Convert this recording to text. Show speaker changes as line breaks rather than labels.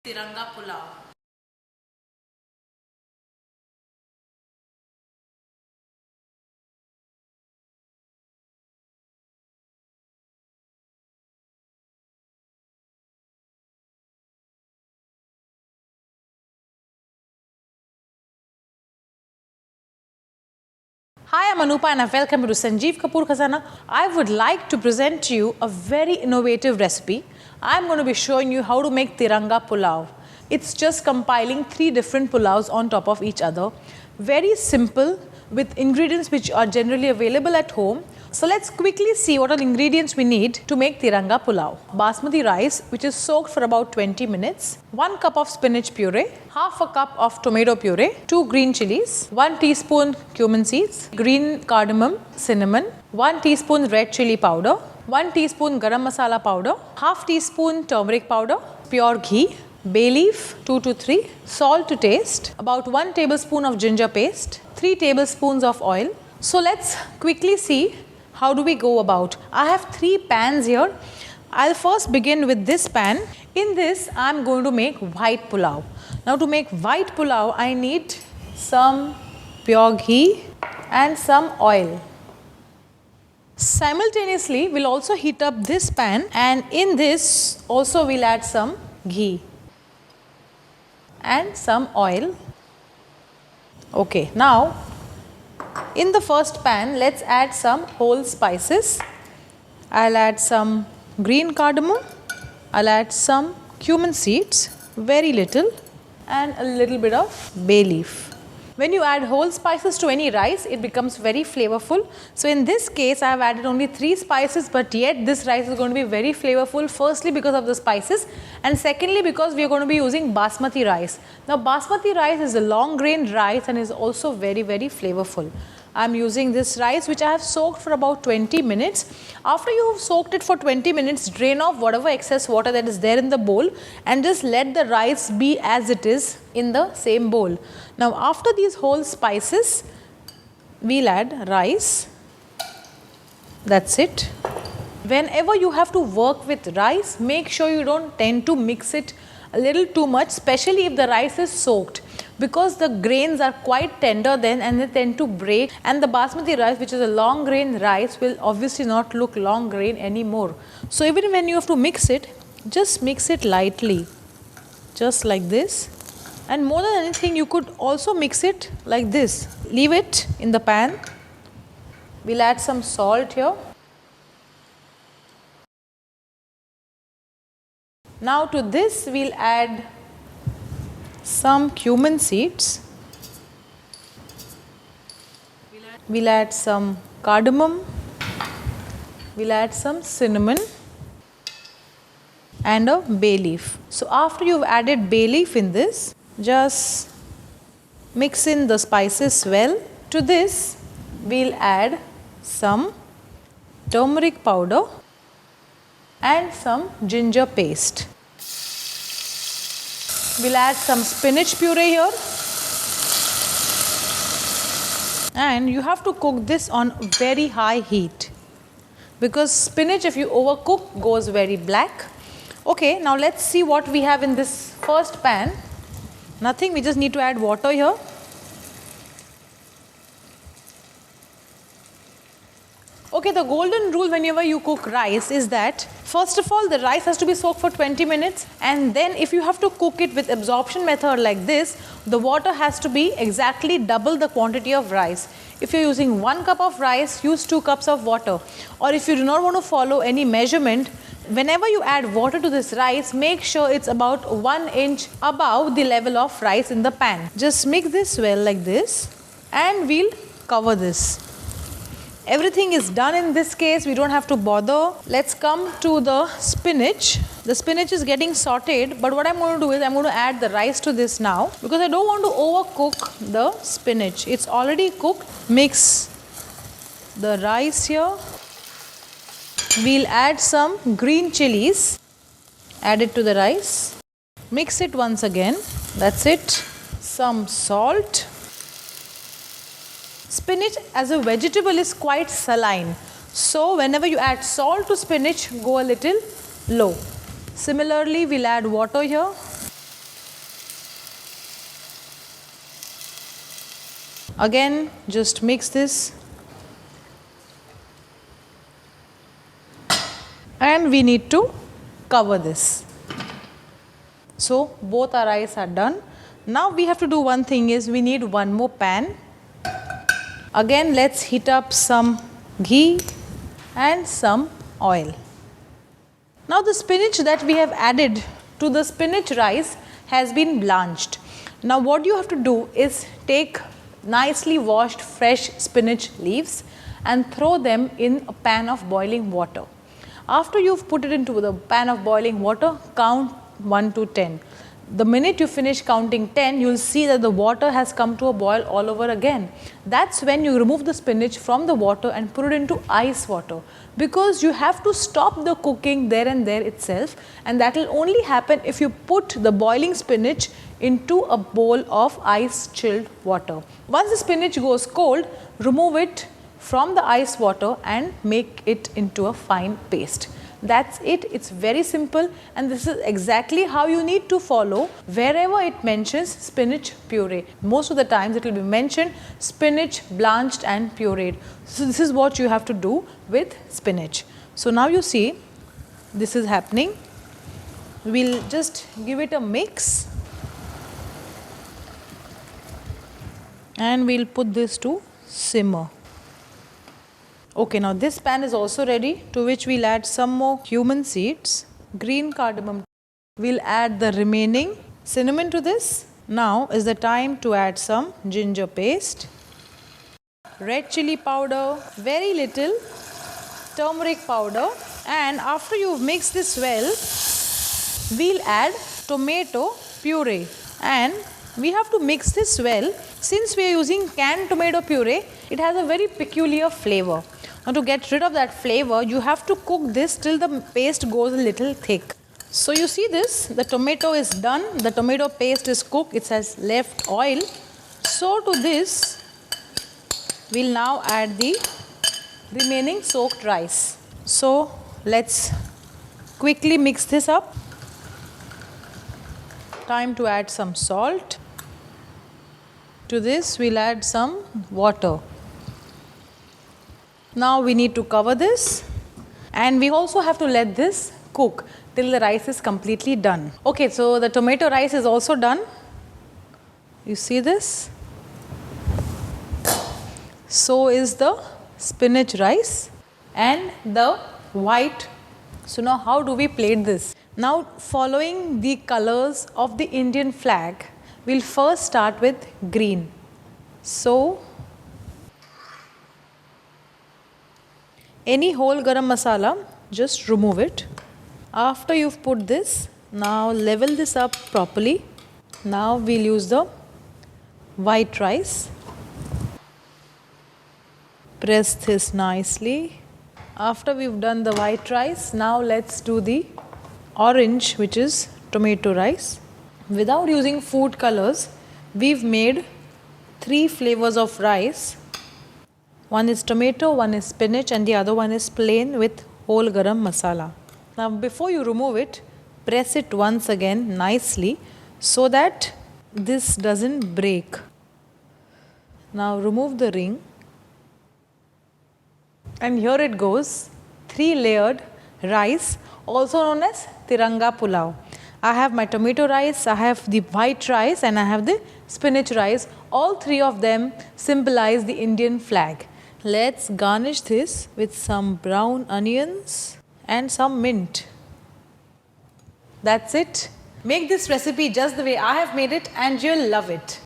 Tiranga Pulao. Hi, I'm Anupa and welcome to Sanjeev Kapoor Khazana. I would like to present to you a very innovative recipe. I'm going to be showing you how to make Tiranga Pulao. It's just compiling 3 different pulaos on top of each other. Very simple with ingredients which are generally available at home. So let's quickly see what are the ingredients we need to make Tiranga Pulao. Basmati rice which is soaked for about 20 minutes, 1 cup of spinach puree, half a cup of tomato puree, 2 green chilies, 1 teaspoon cumin seeds, green cardamom, cinnamon, 1 teaspoon red chili powder, 1 teaspoon garam masala powder, half teaspoon turmeric powder, pure ghee, bay leaf 2 to 3, salt to taste, about 1 tablespoon of ginger paste, 3 tablespoons of oil. So let's quickly see how do we go about. I have 3 pans here. I'll first begin with this pan. In this I'm going to make white pulao. Now to make white pulao I need some pure ghee and some oil. Simultaneously we'll also heat up this pan, and in this also we'll add some ghee and some oil. Okay, now in the first pan let's add some whole spices. I'll add some green cardamom, I'll add some cumin seeds, very little, and a little bit of bay leaf. When you add whole spices to any rice, it becomes very flavorful. So in this case I have added only 3 spices, but yet this rice is going to be very flavorful, firstly because of the spices, and secondly because we are going to be using basmati rice. Now basmati rice is a long grain rice and is also very flavorful. I am using this rice which I have soaked for about 20 minutes. After you have soaked it for 20 minutes, drain off whatever excess water that is there in the bowl and just let the rice be as it is in the same bowl. Now after these whole spices, we'll add rice. That's it. Whenever you have to work with rice, make sure you don't tend to mix it a little too much, especially if the rice is soaked, because the grains are quite tender then and they tend to break, and the basmati rice, which is a long grain rice, will obviously not look long grain anymore. So even when you have to mix it, just mix it lightly, just like this. And more than anything, you could also mix it like this. Leave it in the pan. We'll add some salt here. Now to this we'll add some cumin seeds. We'll add some cardamom. We'll add some cinnamon and a bay leaf. So after you've added bay leaf in this, just mix in the spices well. To this we'll add some turmeric powder and some ginger paste. We'll add some spinach puree here, and you have to cook this on very high heat because spinach, if you overcook, goes very black. Okay, now let's see what we have in this first pan. Nothing, we just need to add water here. Okay, the golden rule whenever you cook rice is that first of all the rice has to be soaked for 20 minutes, and then if you have to cook it with absorption method like this, the water has to be exactly double the quantity of rice. If you're using 1 cup of rice, use 2 cups of water. Or if you do not want to follow any measurement, whenever you add water to this rice, make sure it's about 1 inch above the level of rice in the pan. Just mix this well like this, and we'll cover this. Everything is done in this case, we don't have to bother. Let's come to the spinach. The spinach is getting sauteed, but what I'm going to do is I'm going to add the rice to this now because I don't want to overcook the spinach. It's already cooked. Mix the rice here. We'll add some green chilies. Add it to the rice. Mix it once again. That's it. Some salt. Spinach as a vegetable is quite saline, so whenever you add salt to spinach, go a little low. Similarly, we'll add water here. Again, just mix this. And we need to cover this. So both our rice are done. Now we have to do one thing is we need one more pan. Again, let's heat up some ghee and some oil. Now the spinach that we have added to the spinach rice has been blanched. Now what you have to do is take nicely washed fresh spinach leaves and throw them in a pan of boiling water. After you've put it into the pan of boiling water, count 1 to 10. The minute you finish counting 10, you will see that the water has come to a boil all over again. That's when you remove the spinach from the water and put it into ice water, because you have to stop the cooking there and there itself, and that will only happen if you put the boiling spinach into a bowl of ice chilled water. Once the spinach goes cold, remove it from the ice water and make it into a fine paste. That's it. It's very simple, and this is exactly how you need to follow wherever it mentions spinach puree. Most of the times it will be mentioned spinach blanched and pureed. So this is what you have to do with spinach. So now you see this is happening. We'll just give it a mix and we'll put this to simmer. Okay, now this pan is also ready, to which we'll add some more cumin seeds, green cardamom. We'll add the remaining cinnamon to this. Now is the time to add some ginger paste, red chili powder, very little turmeric powder, and after you've mixed this well, we'll add tomato puree, and we have to mix this well. Since we are using canned tomato puree, it has a very peculiar flavor. Now to get rid of that flavor, you have to cook this till the paste goes a little thick. So you see this, the tomato is done, the tomato paste is cooked, it has left oil. So to this, we'll now add the remaining soaked rice. So let's quickly mix this up. Time to add some salt. To this, we'll add some water. Now we need to cover this, and we also have to let this cook till the rice is completely done. Okay, so the tomato rice is also done. You see this? So is the spinach rice and the white. So now how do we plate this? Now following the colors of the Indian flag, we'll first start with green. So any whole garam masala, just remove it. After you've put this, now level this up properly. Now we'll use the white rice. Press this nicely. After we've done the white rice, now let's do the orange, which is tomato rice. Without using food colors, we've made 3 flavors of rice. One is tomato, one is spinach, and the other one is plain with whole garam masala. Now before you remove it, press it once again nicely so that this doesn't break. Now remove the ring, and here it goes, 3-layered rice, also known as Tiranga Pulao. I have my tomato rice, I have the white rice, and I have the spinach rice. All 3 of them symbolize the Indian flag. Let's garnish this with some brown onions and some mint. That's it. Make this recipe just the way I have made it and you'll love it.